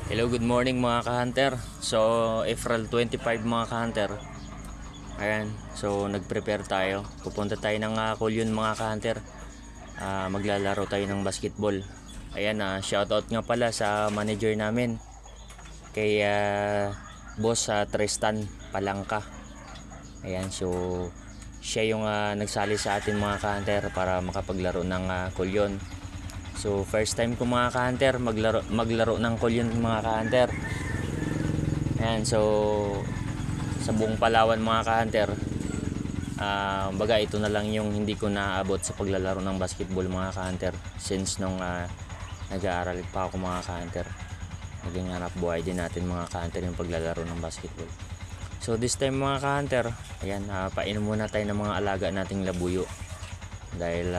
Hello, good morning mga ka-hunter. So, April 25 mga ka-hunter. Ayan, so nag-prepare tayo. Pupunta tayo ng Kulyon mga ka-hunter. Maglalaro tayo ng basketball. Ayan, shoutout nga pala sa manager namin. Kay boss Tristan Palangka. Ayan, so siya yung nagsali sa atin mga ka-hunter para makapaglaro ng Kulyon. So first time ko mga ka-hunter maglaro ng Kulyon mga ka-hunter. Ayan, so sa buong Palawan mga ka-hunter, baga ito na lang yung hindi ko naabot sa paglalaro ng basketball mga ka-hunter since nung nag-aaral pa ako mga ka-hunter. Naging hanap buhay din natin mga ka-hunter yung paglalaro ng basketball. So this time mga ka-hunter, ayan, painom muna tayo ng mga alaga nating labuyo dahil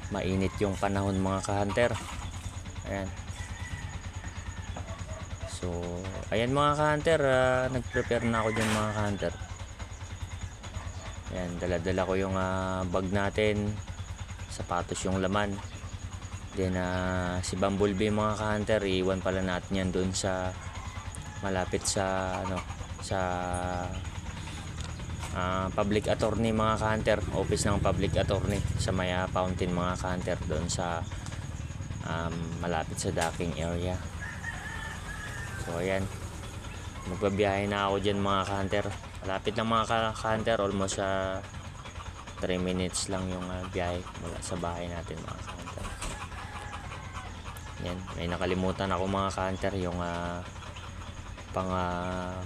mainit yung panahon mga ka-hunter. Ayan. So, ayan mga ka-hunter, nag-prepare na ako dyan mga ka-hunter. Ayan, dala-dala ko yung bag natin, sapatos yung laman. Then, si Bumblebee mga ka-hunter, iwan pala natin yan dun sa malapit sa public attorney mga ka-hunter, office ng public attorney sa may fountain mga ka-hunter, doon sa malapit sa docking area. So ayan, magbabiyahe na ako dyan mga ka-hunter. Malapit lang mga ka-hunter, almost 3 minutes lang yung biyahe mula sa bahay natin mga ka-hunter. Yan, may nakalimutan ako mga ka-hunter, yung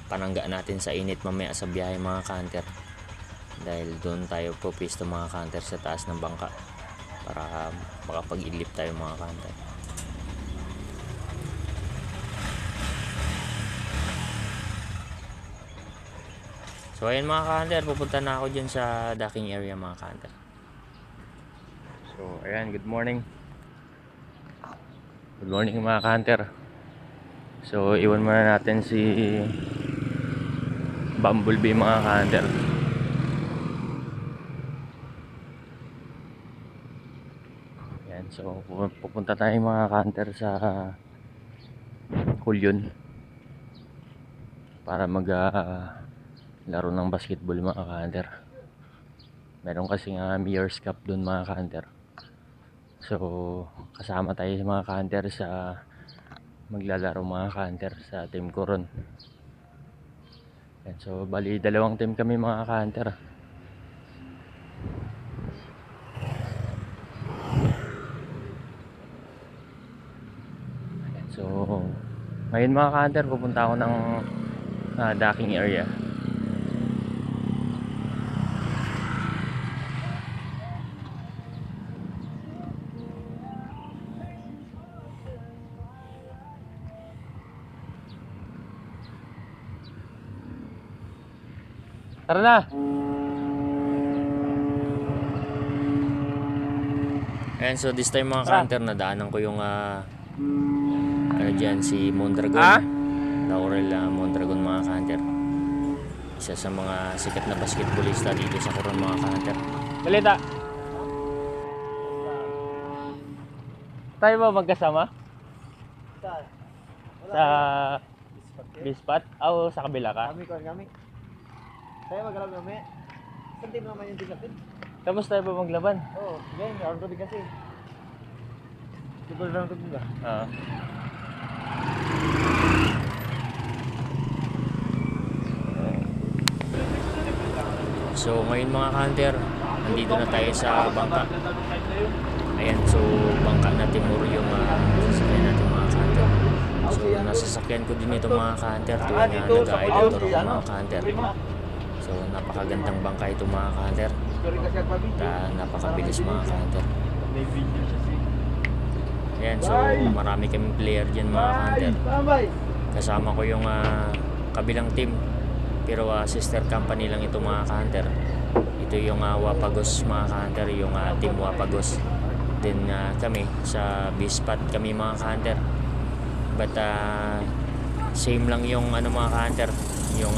panangga natin sa init mamaya sa biyahe mga ka-hunter, dahil doon tayo pupisto mga ka-hunter sa taas ng bangka para makapag-idlip tayo mga ka-hunter. So ayan mga ka-hunter, pupunta na ako dyan sa docking area mga ka-hunter. So ayan, good morning mga ka-hunter. So iwan muna natin si Bumblebee mga ka-hunter. Yan, so pupunta tayo mga ka-hunter sa Kulyon para laro ng basketball mga ka-hunter. Meron kasing Mayor's Cup dun mga ka-hunter. So kasama tayo mga ka-hunter sa maglalaro mga ka-hunter sa team ko ron. Yan, so bali 2 team kami mga ka-hunter. Yan, so ngayon mga ka-hunter, pupunta ako ng docking area. Tara na! Ayan, so this time mga ka-hunter, nadaanan ko yung dyan, si Mondragon. Laurel Mondragon mga ka-hunter. Isa sa mga sikat na basketballista dito sa Coron mga ka-hunter. Balita! Tayo ba magkasama? Sa Bispat? O sa kabila ka? Kami. Tayo magkalab kami. Saan team naman yung team natin? Tapos tayo ba maglaban? Oo, ganyan. Round robin kasi. Siguro round robin ba? Oo. So ngayon mga ka-hunter, nandito na tayo sa bangka. Ayan, so bangka na Timur yung sasakyan natin mga ka-hunter. So nasasakyan ko din ito mga ka-hunter tuwing nag-idle tour ako mga ka-hunter. So napakagandang bangka ito mga ka-hunter. Napakabilis mga ka-hunter. Ayan, so marami kaming player dyan mga ka-hunter. Kasama ko yung kabilang team, pero sister company lang ito mga ka-hunter. Ito yung Wapagos mga ka-hunter, yung team Wapagos. Then kami sa Bispat kami mga ka-hunter. But same lang yung mga ka-hunter, yung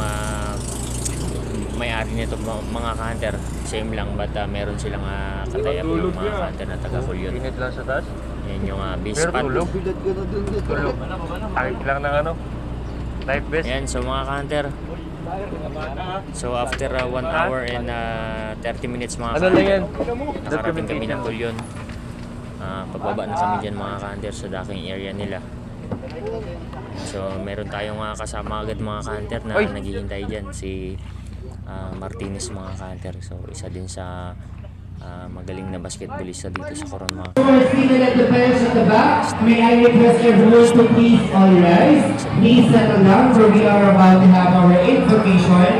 may-ari nito mga ka-hunter. Same lang, but meron silang katayap yung mga ka-hunter na taga Kulyon. Ingat lang sa taas? Yan yung base Pero spot. tulog. Bigat ka na dun. Tulog. Takip lang ng ano. Life vest. Ayan, so mga ka-hunter. So after 1 hour and 30 minutes mga Ano lang ka-hunter, yan? nakarating kami ng Kulyon. Pagbaba na kami dyan mga ka-hunter sa docking area nila. So meron tayong kasama agad mga ka-hunter na Oy! naghihintay dyan, si Martinez mga ka-hunter. So isa din sa magaling na basketballista dito sa Coron mga Who are seated at the bench at the back, may I request everyone to please all rise. Please settle down for we are about to have our information.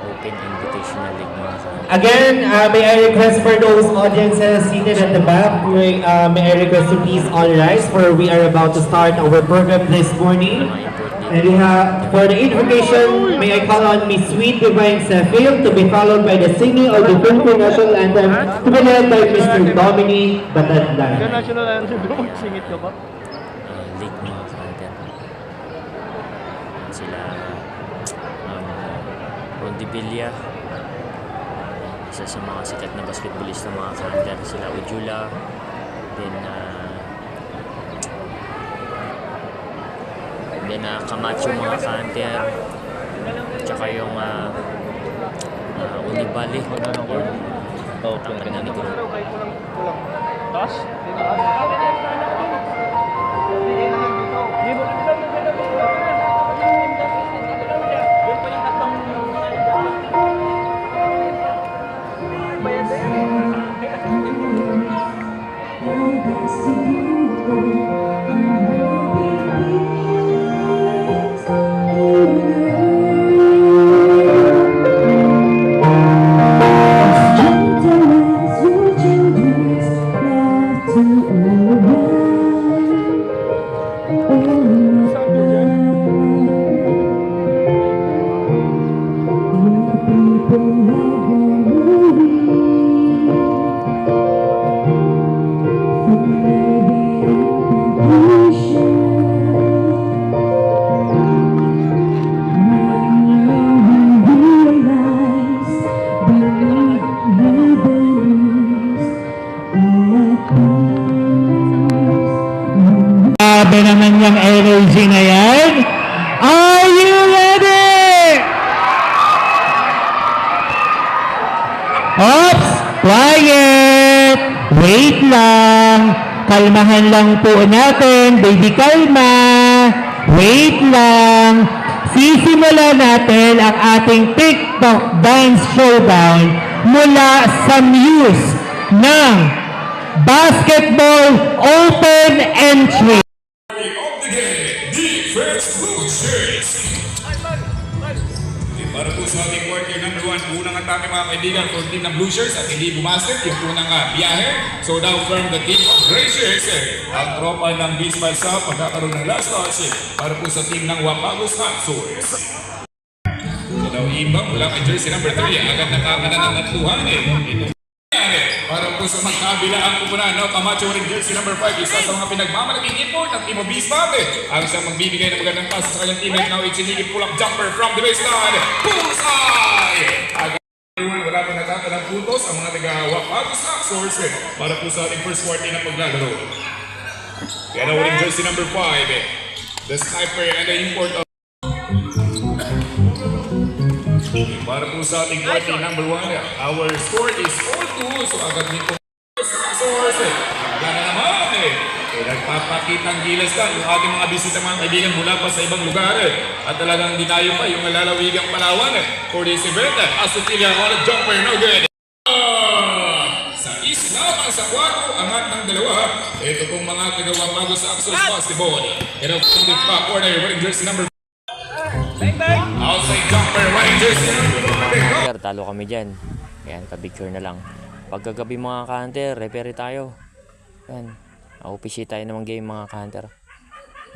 Open Invitational League mga ka-hunter. Again, may I request for those audiences seated at the back, may I request to please all rise for we are about to start our program this morning. Mga import And dito. we have, for the invocation, may I call on Miss Sweet Divine Sefil to be followed by the singing of the Philippine National Anthem to be led by Mr. Dominic Batadlan. National anthem doon. Singit ka ba? League mga ka-hunter. Sila Rondi Villa, isa sa mga sikat na basketballista mga ka-hunter. Sila Ujula, then Camacho mga ka-hunter, tsaka yung Unibali, tangkad na ni Guru. Taas? Grabe naman yung energy na yan. Are you ready? Oops! Quiet! Wait lang. Kalmahan lang po natin. Baby, kalma. Wait lang. Sisimula natin ang ating TikTok Dance Showdown mula sa Muse ng Basketball Open Entry. of the game, Defense Losers. Para po sa ating quarter number 1, unang atake mga kaibigan for team ng Blue Shirts at hindi bumasket yung unang biyahe. So now from the team of Gray Shirts, ang tropa ng baseball sa pagkakaroon ng last touch para po sa team ng Wapagos Hansors. So now imbang mula kay jersey number 3, agad nakakana ng natluhan para po sa magkabila ang kupunan, no? Camacho rin jersey number 5, isa sa mga pinagmamalaking import ng Team of Bisbal. Ang isang magbibigay ng magandang pass sa kanyang teammate, now itsinigit pull-up jumper from the baseline. Bullseye! Agad wala pa nakata ng puntos ang mga taga-Wapagos Hansors para po sa ating first quarter na paglalaro. Kaya na rin jersey number 5, the sniper and the import of para po sa ating quarter number 1, our score is 4-2. So agad nito source. Gana naman nagpapakitang gilas ka yung ating mga bisita mga kaibigan mula pa sa ibang lugar. At talagang dinayo pa yung lalawigang Palawan for this event. Asutilia on a jumper, no good. Sa isa lamang sa 4, angat ng 2. Ito pong mga tagawang bago sa Axos Basketball. Ito pong the top order, wearing jersey number outside jumper, wearing jersey number 5. Talo kami dyan. Ayan, pa-picture na lang. Pagkagabi mga ka-hunter, referee tayo. Ayan, OPC tayo namang game mga ka-hunter.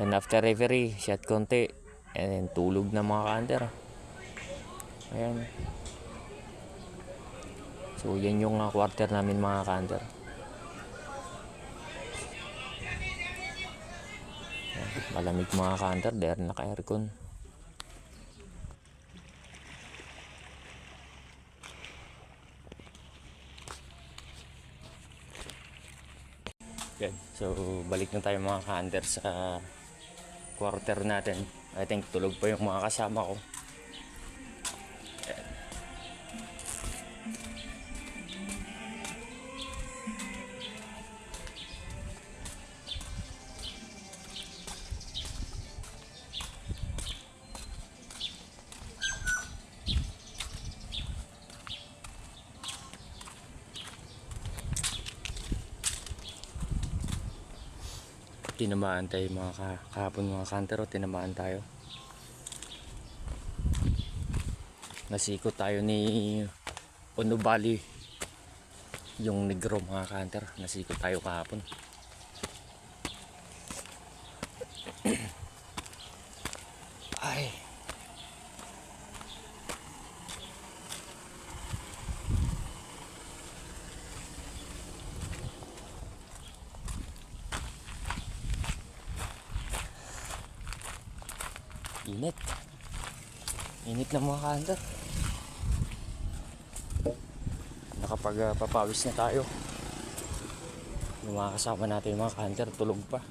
And after referee, shot konti. And then tulog na mga ka-hunter. Ayan. So yan yung quarter namin mga ka-hunter. Ayan, malamig mga ka-hunter, dahil naka-aircon. Yan. So, balik na tayo mga ka-hunter sa quarter natin. I think tulog pa yung mga kasama ko. Yan. Tinamaan tayo mga kahapon mga kantero, tinamaan tayo. Nasikot tayo ni Onubali, yung negro mga kanter. Nasikot tayo kahapon. Ay. Init. Init na mga ka-hunter. Nakapagpapawis na tayo. Yung mga kasama natin mga ka-hunter tulog pa.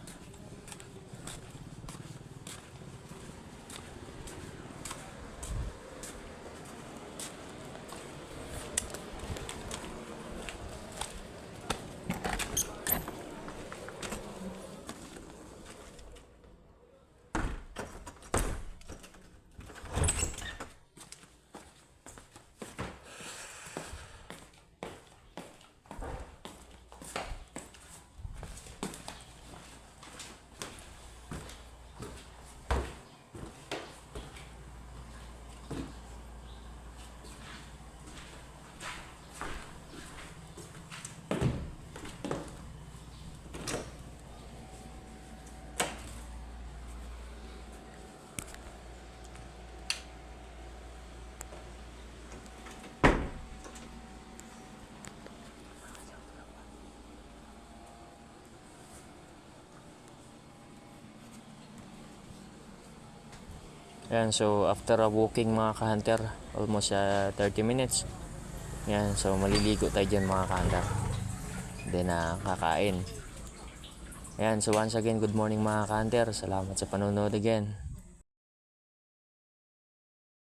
Ayan, so after a walking mga ka-hunter, almost 30 minutes. Ayan, so maliligo tayo dyan mga ka-hunter. Then kakain. Ayan, so once again, good morning mga ka-hunter. Salamat sa panonood again.